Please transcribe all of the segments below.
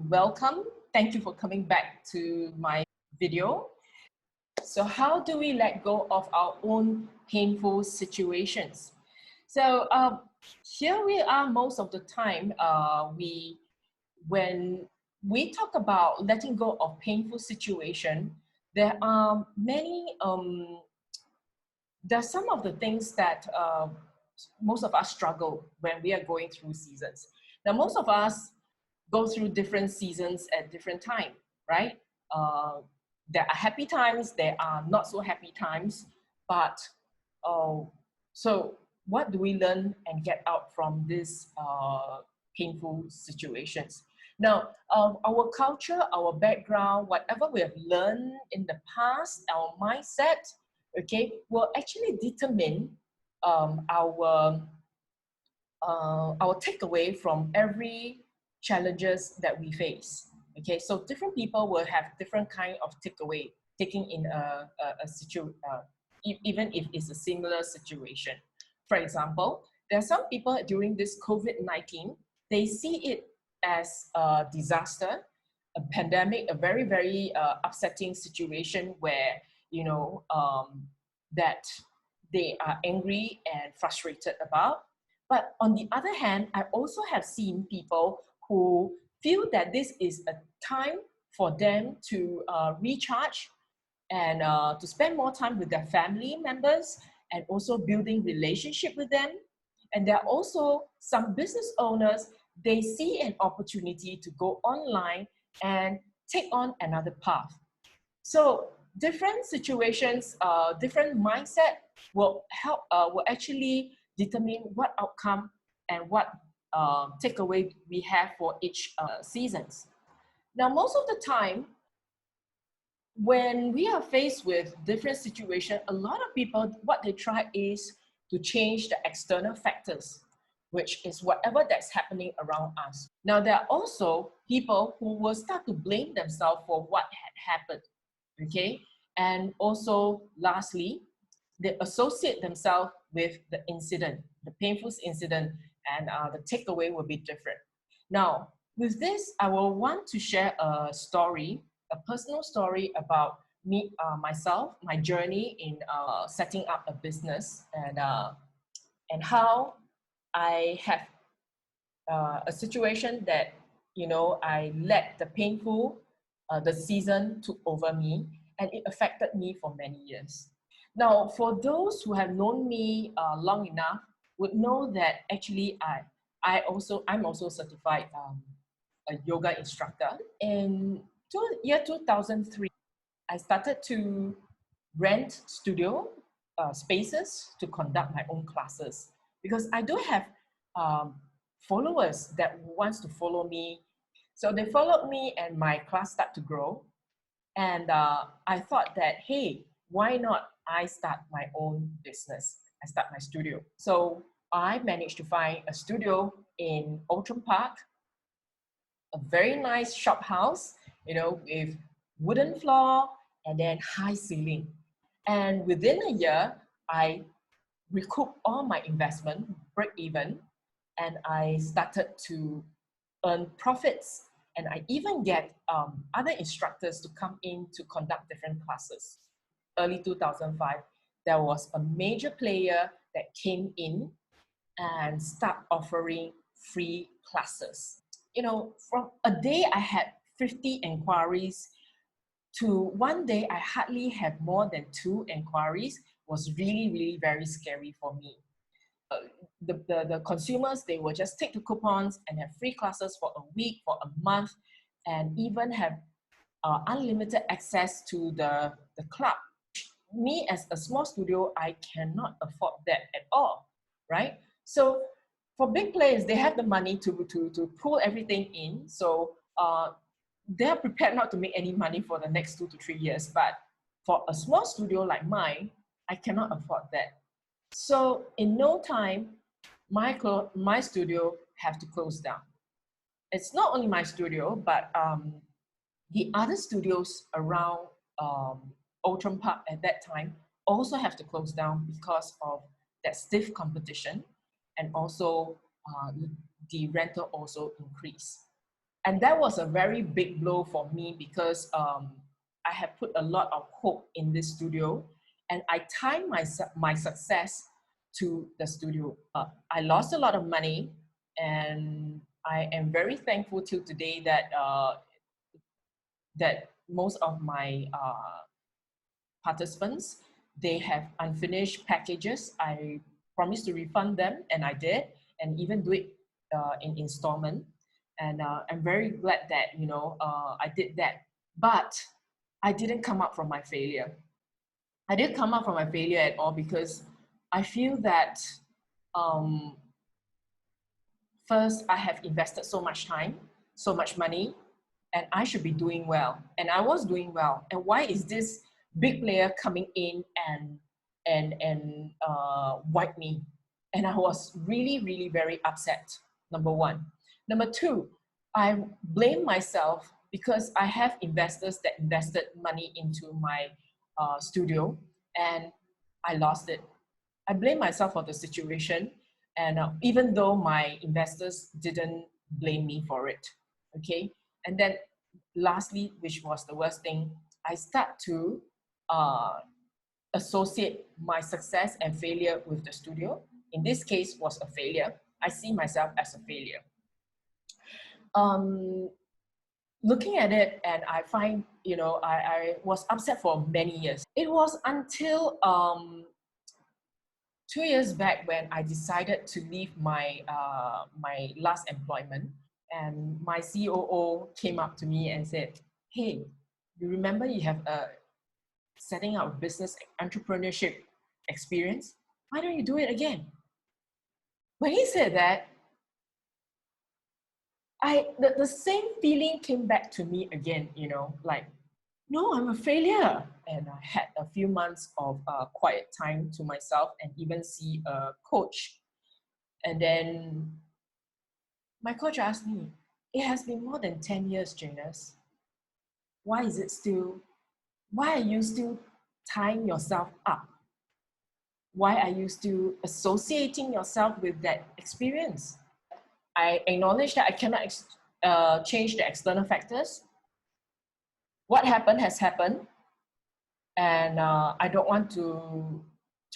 welcome. Thank you for coming back to my video. So how do we let go of our own painful situations? So here we are most of the time, when we talk about letting go of painful situation, there are some of the things that most of us struggle when we are going through seasons. Now, most of us go through different seasons at different time, right? Uh, there are happy times, there are not so happy times, but so what do we learn and get out from these painful situations? Now, our culture, our background, whatever we have learned in the past, our mindset, okay, will actually determine our takeaway from every challenges that we face. Okay, so different people will have different kind of takeaway taking in a situation, even if it's a similar situation. For example, there are some people during this COVID-19, they see it as a disaster, a pandemic, a very, very upsetting situation where, that they are angry and frustrated about. But on the other hand, I also have seen people who feel that this is a time for them to recharge and to spend more time with their family members and also building relationship with them. And there are also some business owners, they see an opportunity to go online and take on another path. So different situations, different mindset will actually determine what outcome and what takeaway we have for each seasons. Now, most of the time, when we are faced with different situations, a lot of people, what they try is to change the external factors, which is whatever that's happening around us. Now, there are also people who will start to blame themselves for what had happened, okay? And also, lastly, they associate themselves with the incident, the painful incident, and the takeaway will be different. Now, with this, I will want to share a story, a personal story about me, myself, my journey in setting up a business, and how I have a situation that, I let the painful, the season took over me, and it affected me for many years. Now, for those who have known me long enough, would know that actually I'm also certified a yoga instructor. In year 2003, I started to rent studio spaces to conduct my own classes because I do have um, followers that wants to follow me. So they followed me and my class started to grow. And I thought that, hey, why not I start my own business? I start my studio. So I managed to find a studio in Outram Park, a very nice shop house, with wooden floor and then high ceiling. And within a year, I recouped all my investment, break even, and I started to earn profits. And I even get other instructors to come in to conduct different classes. Early 2005, there was a major player that came in and start offering free classes. From a day I had 50 inquiries to one day I hardly have more than 2 inquiries was really, really very scary for me. The consumers, they will just take the coupons and have free classes for a week, for a month, and even have unlimited access to the club. Me as a small studio, I cannot afford that at all, right? So for big players, they have the money to pull everything in. So they're prepared not to make any money for the next 2 to 3 years. But for a small studio like mine, I cannot afford that. So in no time, my studio have to close down. It's not only my studio, but the other studios around Outram Park at that time also have to close down because of that stiff competition, and also the rental also increased. And that was a very big blow for me because I have put a lot of hope in this studio, and I tied my success to the studio. I lost a lot of money, and I am very thankful till today that that most of my participants, they have unfinished packages. I promised to refund them, and I did, and even do it in installment. And I'm very glad that I did that. But I didn't come up from my failure. I didn't come up from my failure at all because I feel that um, first, I have invested so much time, so much money, and I should be doing well. And I was doing well. And why is this big player coming in and wipe me? And I was really, really very upset. Number one. Number two, I blame myself because I have investors that invested money into my studio, and I lost it. I blame myself for the situation, and even though my investors didn't blame me for it, okay. And then, lastly, which was the worst thing, I start to uh, associate my success and failure with the studio. In this case, was a failure. I see myself as a failure. Um, Looking at it, and I find, I was upset for many years. It was until 2 years back when I decided to leave my last employment, and my COO came up to me and said, "Hey, you remember you have a setting up business entrepreneurship experience? Why don't you do it again?" When he said that, the same feeling came back to me again. Like, no, I'm a failure. And I had a few months of quiet time to myself and even see a coach. And then my coach asked me, "It has been more than 10 years, Janus. Why is it still, why are you still tying yourself up? Why are you still associating yourself with that experience?" I acknowledge that I cannot change the external factors. What happened has happened, and I don't want to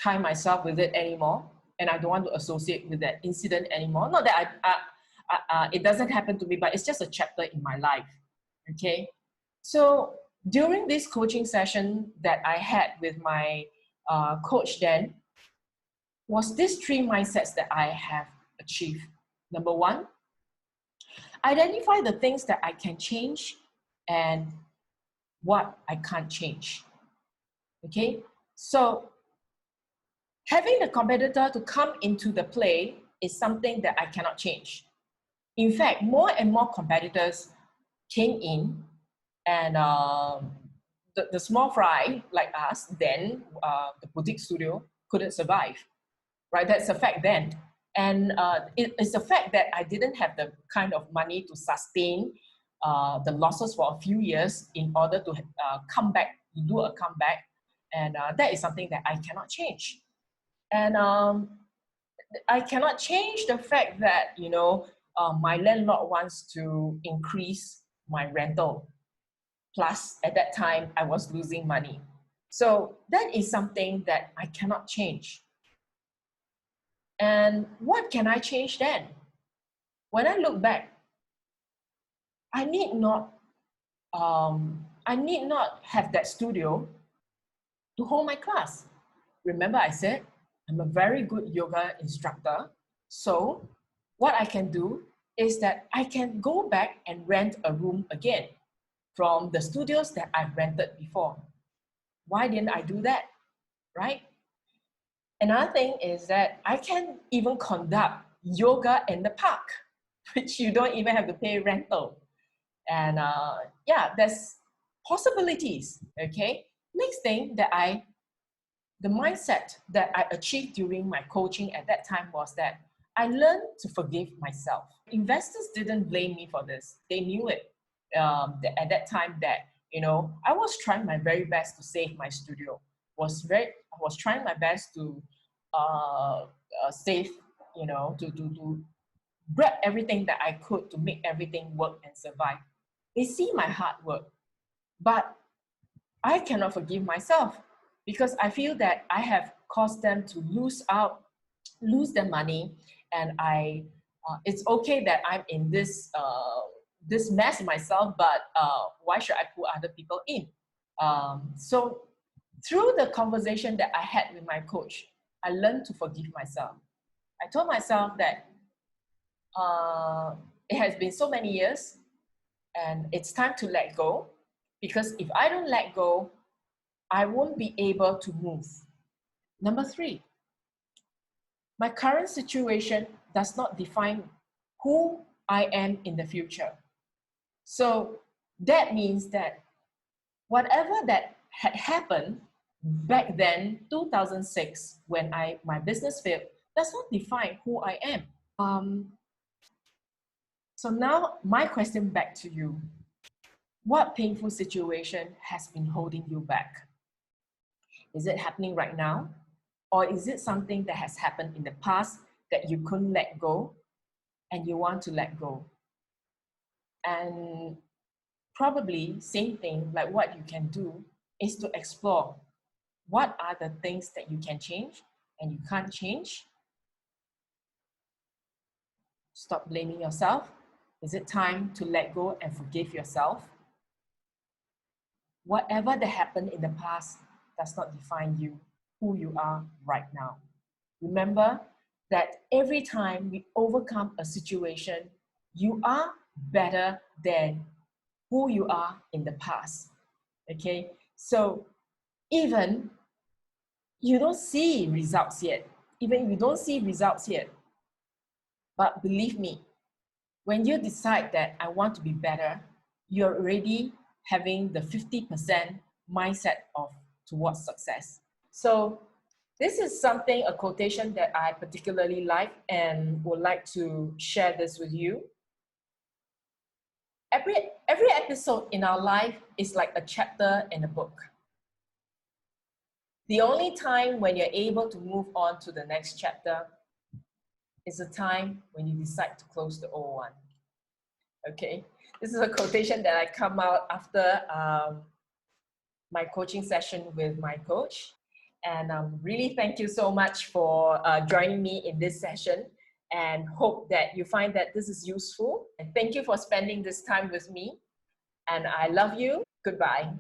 tie myself with it anymore, and I don't want to associate with that incident anymore. Not that it doesn't happen to me, but it's just a chapter in my life. Okay, so during this coaching session that I had with my coach then, was these three mindsets that I have achieved. Number one, identify the things that I can change and what I can't change. Okay, so having the competitor to come into the play is something that I cannot change. In fact, more and more competitors came in, and the small fry like us, then the boutique studio couldn't survive, right? That's a fact then. And it's a fact that I didn't have the kind of money to sustain the losses for a few years in order to come back, do a comeback. And that is something that I cannot change. And I cannot change the fact that, my landlord wants to increase my rental. Plus, at that time, I was losing money. So that is something that I cannot change. And what can I change then? When I look back, I need not have that studio to hold my class. Remember, I said I'm a very good yoga instructor. So what I can do is that I can go back and rent a room again from the studios that I've rented before. Why didn't I do that? Right? Another thing is that I can even conduct yoga in the park, which you don't even have to pay rental. And yeah, there's possibilities. Okay. Next thing that the mindset that I achieved during my coaching at that time was that I learned to forgive myself. Investors didn't blame me for this. They knew it at that time that, I was trying my very best to save my studio. I was trying my best to save, to grab everything that I could to make everything work and survive. They see my hard work, but I cannot forgive myself because I feel that I have caused them to lose their money, and it's okay that I'm in this mess myself, but why should I put other people in? So through the conversation that I had with my coach, I learned to forgive myself. I told myself that it has been so many years and it's time to let go, because if I don't let go, I won't be able to move. Number 3, my current situation does not define who I am in the future. So that means that whatever that had happened back then, 2006, when my business failed, does not define who I am. So now my question back to you. What painful situation has been holding you back? Is it happening right now? Or is it something that has happened in the past that you couldn't let go and you want to let go? And probably same thing, like what you can do is to explore what are the things that you can change and you can't change. Stop blaming yourself. Is it time to let go and forgive yourself? Whatever that happened in the past does not define you, who you are right now. Remember that every time we overcome a situation, you are better than who you are in the past. Okay? So even you don't see results yet, but believe me, when you decide that I want to be better, you're already having the 50% mindset towards success. So this is a quotation that I particularly like and would like to share this with you. Every episode in our life is like a chapter in a book. The only time when you're able to move on to the next chapter is the time when you decide to close the old one. Okay, this is a quotation that I come out after my coaching session with my coach. And really thank you so much for joining me in this session, and hope that you find that this is useful. And thank you for spending this time with me. And I love you. Goodbye.